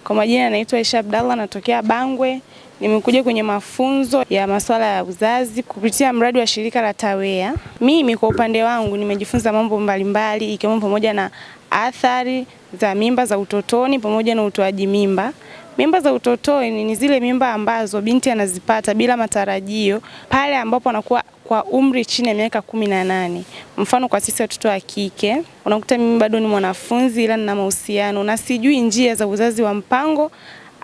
Kwa majina naitwa Aisha Abdallah, natokea Bangwe. Nimekuja kwenye mafunzo ya masuala ya uzazi kupitia mradi wa shirika la TAWEA. Mimi kwa upande wangu nimejifunza mambo mbalimbali ikiwemo pamoja na athari za mimba za utotoni pamoja na utoaji mimba. Mimba za utotoni ni zile mimba ambazo binti anazipata bila matarajio pale ambapo anakuwa kwa umri chini ya miaka 18. Mfano kwa sisi watoto wa kike, unakuta mimi bado ni mwanafunzi ila nina mahusiano na sijui njia za uzazi wa mpango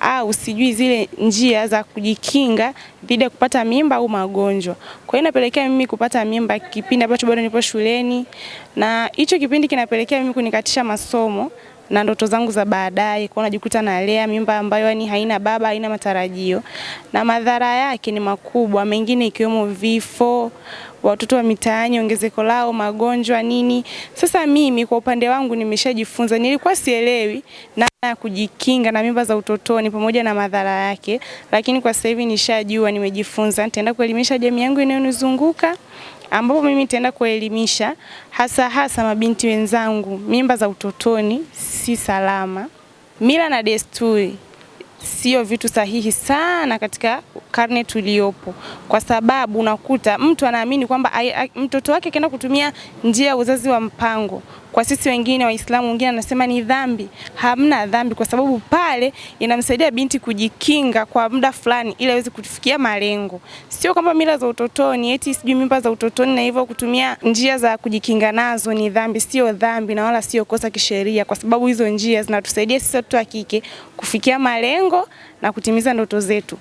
au sijui zile njia za kujikinga dhidi ya kupata mimba au magonjwa. Kwa hiyo inapelekea mimi kupata mimba kipindi ambacho bado nipo shuleni, na hicho kipindi kinapelekea mimi kunikatisha masomo na ndoto zangu za baadaye. Kwa najikuta nalea mimba ambayo yani haina baba, haina matarajio, na madhara yake ni makubwa, mengine ikiwemo vifo, watoto wa mitaani ongezeko lao, magonjwa nini. Sasa mimi kwa upande wangu nimeshajifunza, nilikuwa sielewi na kujikinga na mimba za utotoni pamoja na madhara yake, lakini kwa sasa hivi nishajua, nimejifunza. Nitaenda kuelimisha jamii yangu inayonizunguka, ambapo mimi nitaenda kuelimisha hasa mabinti wenzangu, mimba za utotoni si salama. Mila na desturi sio vitu sahihi sana katika karne tuliyopo, kwa sababu unakuta mtu anaamini kwamba mtoto wake kaenda kutumia njia ya uzazi wa mpango. Kwa sisi wengine Waislamu wengine anasema ni dhambi. Hamna dhambi, kwa sababu pale inamsaidia binti kujikinga kwa muda fulani ili aweze kufikia malengo. Sio kwamba mila za utotoni eti sijui mimba za utotoni na hivyo kutumia njia za kujikinga nazo ni dhambi. Sio dhambi na wala sio kosa kisheria, kwa sababu hizo njia zinatusaidia sisi watoto wa kike kufikia malengo na kutimiza ndoto zetu.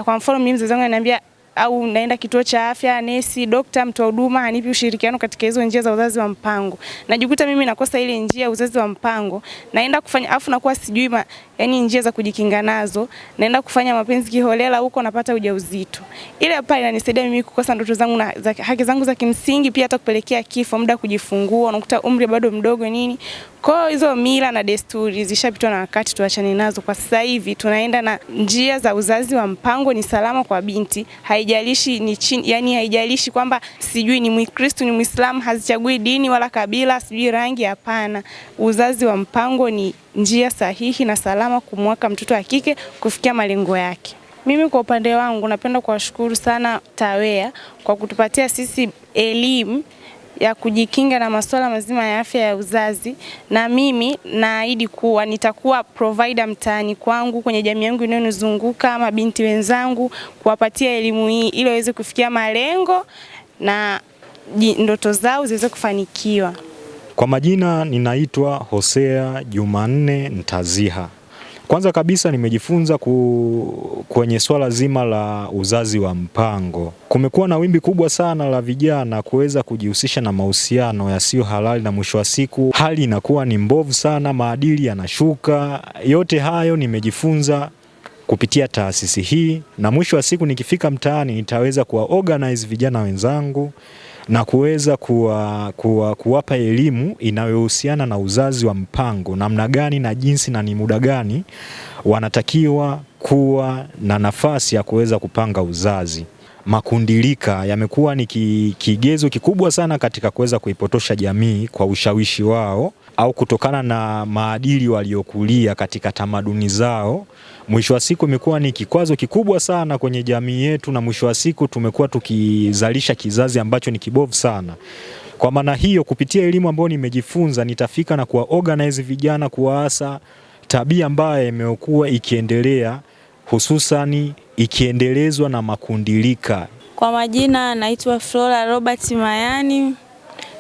Kwa mfano mimi mzazi wangu ananiambia au naenda kituo cha afya, nesi, dokta, mtu wa huduma hanipi ushirikiano katika hizo njia za uzazi wa mpango. Najikuta mimi nakosa ile njia ya uzazi wa mpango, naenda kufanya afu nakuwa sijui yani njia za kujikinga nazo, naenda kufanya mapenzi kiholela huko, napata ujauzito. Ile hapa inanisaidia mimi kukosa ndoto zangu na haki zangu za kimsingi, pia hata kupelekea kifo muda kujifungua, unakuta umri bado mdogo nini. Kwa hizo mila na desturi zishapitwa na wakati, tuachane nazo. Kwa sasa hivi tunaenda na njia za uzazi wa mpango, ni salama kwa binti. Haijalishi ni yani haijalishi kwamba sijui ni Mkristo ni Muislamu, hazichagui dini wala kabila, sijui rangi, hapana. Uzazi wa mpango ni njia sahihi na salama kumweka mtoto wa kike kufikia malengo yake. Mimi kwa upande wangu napenda kuwashukuru sana TAWEA kwa kutupatia sisi elimu ya kujikinga na masuala mazima ya afya ya uzazi, na mimi naahidi kuwa nitakuwa provider mtaani kwangu, kwenye jamii yangu inayonizunguka, mabinti wenzangu, kuwapatia elimu hii ili waweze kufikia malengo na ndoto zao ziweze kufanikiwa. Kwa majina ninaitwa Hosea Jumanne Ntaziha. Kwanza kabisa nimejifunza kwenye swala zima la uzazi wa mpango. Kumekuwa na wimbi kubwa sana la vijana kuweza kujihusisha na mahusiano yasiyo halali, na mwisho wa siku hali inakuwa ni mbovu sana, maadili yanashuka. Yote hayo nimejifunza kupitia taasisi hii, na mwisho wa siku nikifika mtaani nitaweza kuwaorganize vijana wenzangu na kuweza kuwapa elimu inayohusiana na uzazi wa mpango, namna gani na jinsi na ni muda gani wanatakiwa kuwa na nafasi ya kuweza kupanga uzazi. Makundilika yamekuwa ni kigezo kikubwa sana katika kuweza kuipotosha jamii kwa ushawishi wao au kutokana na maadili waliokulia katika tamaduni zao. Mwisho wa siku imekuwa ni kikwazo kikubwa sana kwenye jamii yetu, na mwisho wa siku tumekuwa tukizalisha kizazi ambacho ni kibovu sana. Kwa maana hiyo, kupitia elimu ambayo nimejifunza, nitafika na kuwaorganize vijana, kuwaasa tabia ambayo imekuwa ikiendelea, hususani ikiendelezwa na makundilika. Kwa majina naitwa Flora Robert Mayani,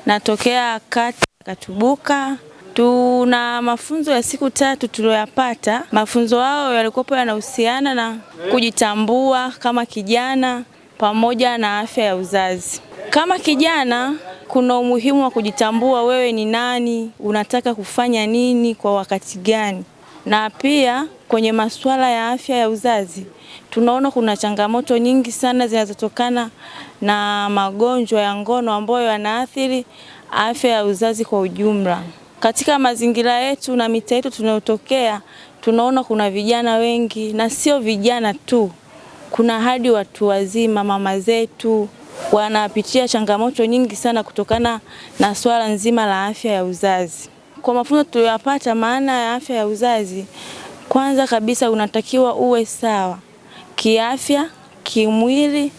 natokea kata Katubuka. Tuna mafunzo ya siku 3 tuliyopata. Mafunzo hao yalikuwa yanahusiana na kujitambua kama kijana pamoja na afya ya uzazi. Kama kijana kuna umuhimu wa kujitambua, wewe ni nani, unataka kufanya nini kwa wakati gani. Na pia kwenye masuala ya afya ya uzazi tunaona kuna changamoto nyingi sana zinazotokana na magonjwa ya ngono ambayo yanaathiri afya ya uzazi kwa ujumla. Katika mazingira yetu na mitaa yetu tunayotokea, tunaona kuna vijana wengi, na sio vijana tu, kuna hadi watu wazima, mama zetu wanapitia changamoto nyingi sana kutokana na swala nzima la afya ya uzazi. Kwa mafunzo tuliyopata maana ya afya ya uzazi, Kwanza kabisa unatakiwa uwe sawa kiafya, kimwili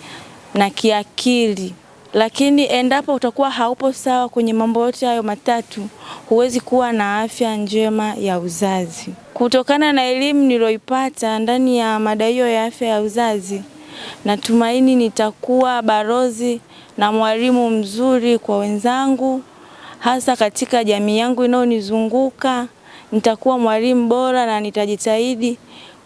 na kiakili. Lakini endapo utakuwa haupo sawa kwenye mambo yote hayo matatu, huwezi kuwa na afya njema ya uzazi. Kutokana na elimu niloipata ndani ya mada hiyo ya afya ya uzazi, natumaini nitakuwa balozi na mwalimu mzuri kwa wenzangu, hasa katika jamii yangu inayonizunguka. Nitakuwa mwalimu bora na nitajitahidi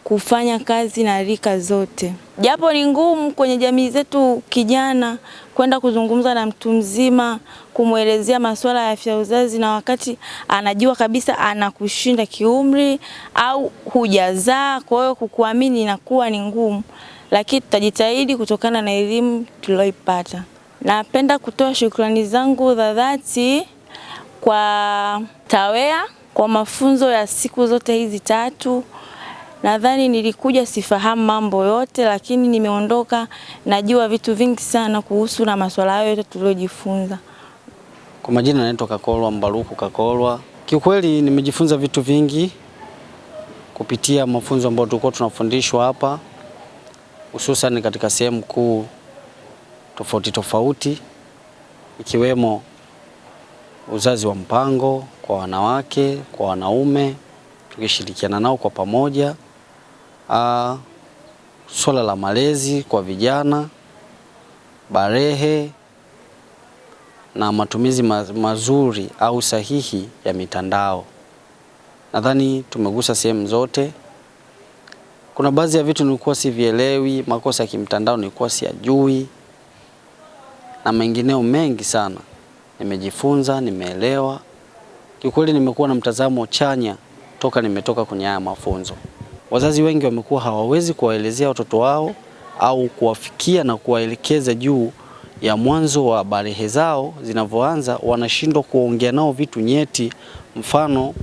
kufanya kazi na rika zote. Japo ni ngumu kwenye jamii zetu kijana kwenda kuzungumza na mtu mzima, kumuelezea masuala ya afya ya uzazi, na wakati anajua kabisa anakushinda kiumri au hujazaa, kwa hiyo kukuamini inakuwa ni ngumu, lakini tutajitahidi kutokana na elimu tuliyoipata. Napenda kutoa shukrani zangu za dhati kwa TAWEA kwa mafunzo ya siku zote hizi 3. Nadhani nilikuja sifahamu mambo yote, lakini nimeondoka najua vitu vingi sana kuhusu na masuala hayo yote tuliojifunza. Kwa majina naitwa Kakolwa Mbaruku Kakolwa. Kiukweli nimejifunza vitu vingi kupitia mafunzo ambayo tulikuwa tunafundishwa hapa, hususan katika sehemu kuu tofauti tofauti, ikiwemo uzazi wa mpango kwa wanawake, kwa wanaume, tukishirikiana nao kwa pamoja. Swala la malezi kwa vijana, barehe na matumizi mazuri au sahihi ya mitandao. Nadhani tumegusa sehemu zote. Kuna baadhi ya vitu nilikuwa sivielewi, makosa ya kimtandao nilikuwa siyajui, na mengineo mengi sana nimejifunza, nimeelewa. Kiukweli nimekuwa na mtazamo chanya toka nimetoka kwenye haya mafunzo. Wazazi wengi wamekuwa hawawezi kuwaelezea watoto wao au kuwafikia na kuwaelekeza juu ya mwanzo wa barehe zao zinavyoanza, wanashindwa kuongea nao vitu nyeti, mfano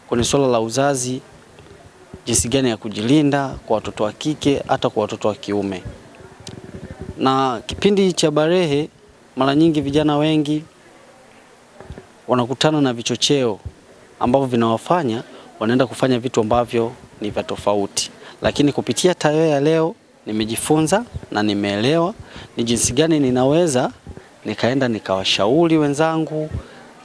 kwenye swala la uzazi, jinsi gani ya kujilinda kwa watoto wa kike hata kwa watoto wa kiume. Na kipindi cha barehe, mara nyingi vijana wengi wanakutana na vichocheo ambavyo vinawafanya wanaenda kufanya vitu ambavyo ni vya tofauti. Lakini kupitia TAWEA leo nimejifunza na nimeelewa ni jinsi gani ninaweza nikaenda nikawashauri wenzangu,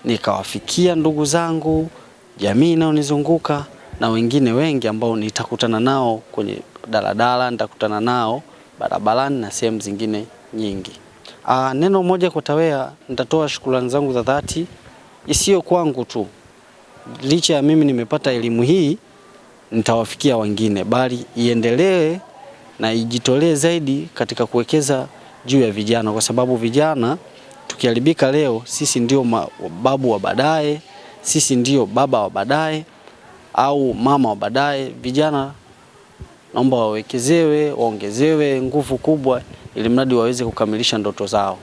nikawafikia ndugu zangu, jamii inayonizunguka na wengine wengi ambao nitakutana nao kwenye daladala, nitakutana nao barabarani na sehemu zingine nyingi. Neno moja kwa TAWEA, nitatoa shukrani zangu za dhati, isiyo kwangu tu. Licha ya mimi nimepata elimu hii, nitawafikia wengine, bali iendelee na ijitolee zaidi katika kuwekeza juu ya vijana, kwa sababu vijana tukiharibika leo, sisi ndio babu wa baadaye, sisi ndio baba wa baadaye au mama wa baadaye. Vijana naomba wawekezewe, waongezewe nguvu kubwa ili mradi waweze kukamilisha ndoto zao.